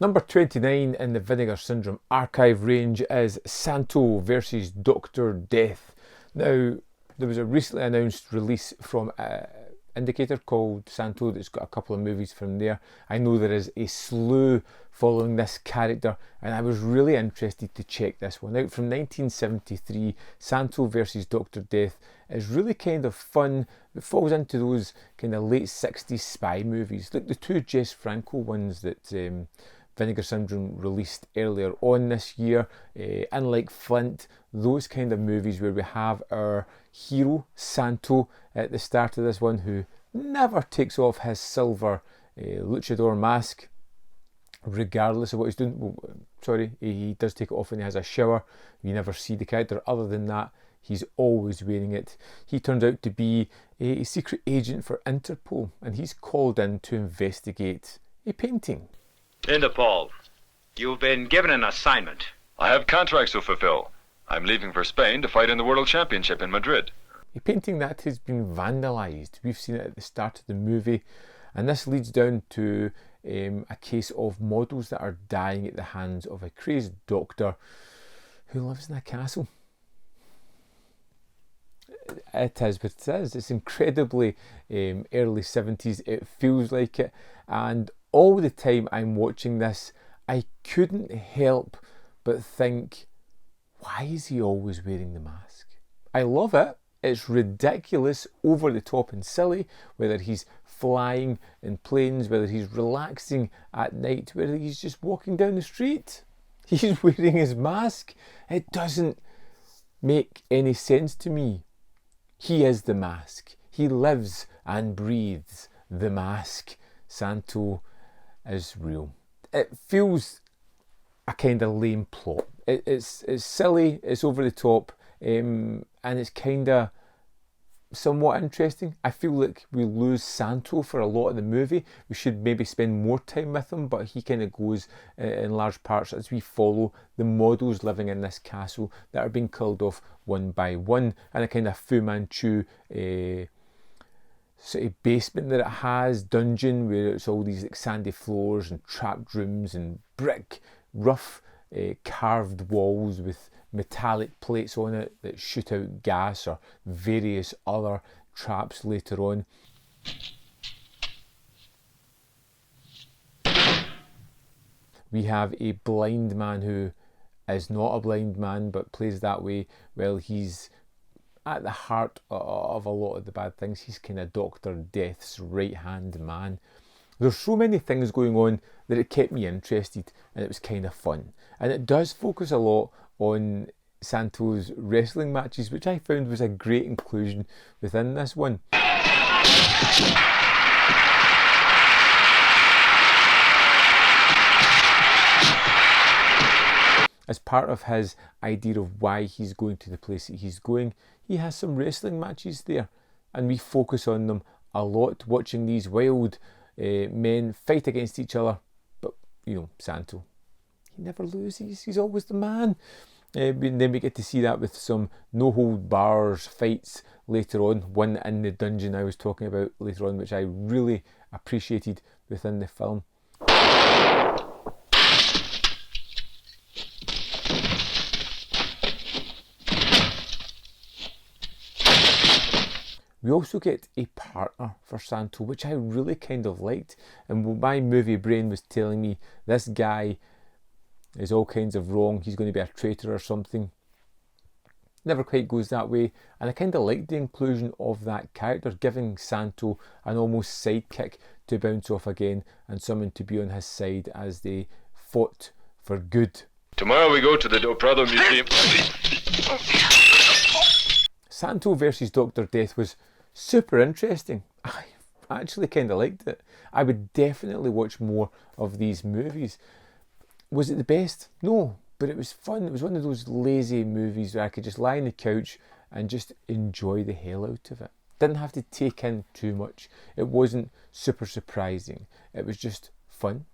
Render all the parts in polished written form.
Number 29 in the Vinegar Syndrome archive range is Santo versus Dr. Death. Now, there was a recently announced release from Indicator called Santo that's got a couple of movies from there. I know there is a slew following this character, and I was really interested to check this one out. From 1973, Santo versus Dr. Death is really kind of fun. It falls into those kind of late 60s spy movies, like the two Jess Franco ones that Vinegar Syndrome released earlier on this year. Unlike Flint, those kind of movies where we have our hero Santo at the start of this one, who never takes off his silver luchador mask regardless of what he's doing. Well, sorry, he does take it off when he has a shower. You never see the character. Other than that, he's always wearing it. He turns out to be a secret agent for Interpol, and he's called in to investigate a painting. Interpol, you've been given an assignment. I have contracts to fulfill. I'm leaving for Spain to fight in the World Championship in Madrid. A painting that has been vandalised. We've seen it at the start of the movie, and this leads down to a case of models that are dying at the hands of a crazed doctor who lives in a castle. It is what it is. It's incredibly early 70s. It feels like it, and all the time I'm watching this, I couldn't help but think, why is he always wearing the mask? I love it. It's ridiculous, over the top and silly, whether he's flying in planes, whether he's relaxing at night, whether he's just walking down the street. He's wearing his mask. It doesn't make any sense to me. He is the mask. He lives and breathes the mask. Santo is real. It feels a kind of lame plot. It's silly, it's over the top, and it's kind of somewhat interesting. I feel like we lose Santo for a lot of the movie. We should maybe spend more time with him, but he kind of goes in large parts as we follow the models living in this castle that are being killed off one by one, and a kind of Fu Manchu sort of basement that it has, dungeon, where it's all these like sandy floors and trapped rooms and brick, rough carved walls with metallic plates on it that shoot out gas or various other traps later on. We have a blind man who is not a blind man but plays that way. Well, he's at the heart of a lot of the bad things. He's kind of Dr. Death's right hand man. There's so many things going on that it kept me interested, and it was kind of fun. And it does focus a lot on Santo's wrestling matches, which I found was a great inclusion within this one. As part of his idea of why he's going to the place that he's going, he has some wrestling matches there, and we focus on them a lot, watching these wild men fight against each other. But, you know, Santo, he never loses. He's always the man. Then we get to see that with some no-hold-bars fights later on. One in the dungeon I was talking about later on, which I really appreciated within the film. We also get a partner for Santo, which I really kind of liked. And my movie brain was telling me this guy is all kinds of wrong. He's going to be a traitor or something. Never quite goes that way. And I kind of liked the inclusion of that character, giving Santo an almost sidekick to bounce off again and someone to be on his side as they fought for good. Tomorrow we go to the Do Prado Museum. Santo versus Dr. Death was super interesting. I actually kind of liked it. I would definitely watch more of these movies. Was it the best? No, but it was fun. It was one of those lazy movies where I could just lie on the couch and just enjoy the hell out of it. Didn't have to take in too much. It wasn't super surprising. It was just fun.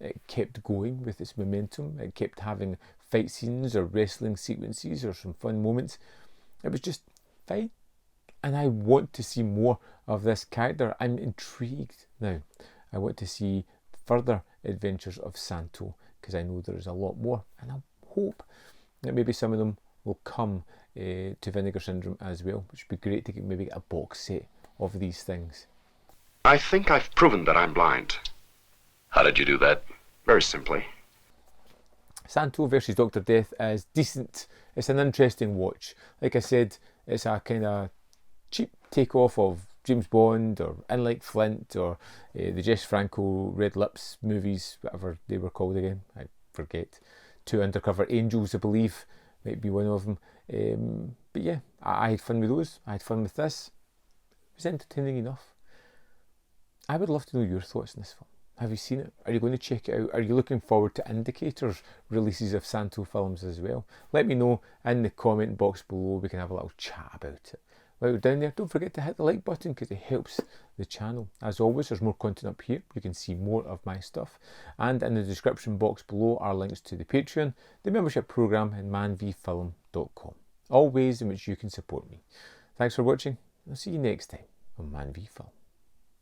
It kept going with its momentum. It kept having fight scenes or wrestling sequences or some fun moments. It was just fine. And I want to see more of this character. I'm intrigued now. I want to see further adventures of Santo, because I know there is a lot more, and I hope that maybe some of them will come to Vinegar Syndrome as well, which would be great to maybe get a box set of these things. I think I've proven that I'm blind. How did you do that? Very simply. Santo versus Dr. Death is decent. It's an interesting watch. Like I said, it's a kind of cheap takeoff of James Bond or In Like Flint or the Jess Franco Red Lips movies, whatever they were called again. I forget. Two Undercover Angels, I believe, might be one of them. But yeah, I had fun with those. I had fun with this. It was entertaining enough. I would love to know your thoughts on this film. Have you seen it? Are you going to check it out? Are you looking forward to Indicator's releases of Santo films as well? Let me know in the comment box below. We can have a little chat about it. While you're down there, don't forget to hit the like button because it helps the channel. As always, there's more content up here. You can see more of my stuff. And in the description box below are links to the Patreon, the membership programme and manvfilm.com. All ways in which you can support me. Thanks for watching. I'll see you next time on Man v Film.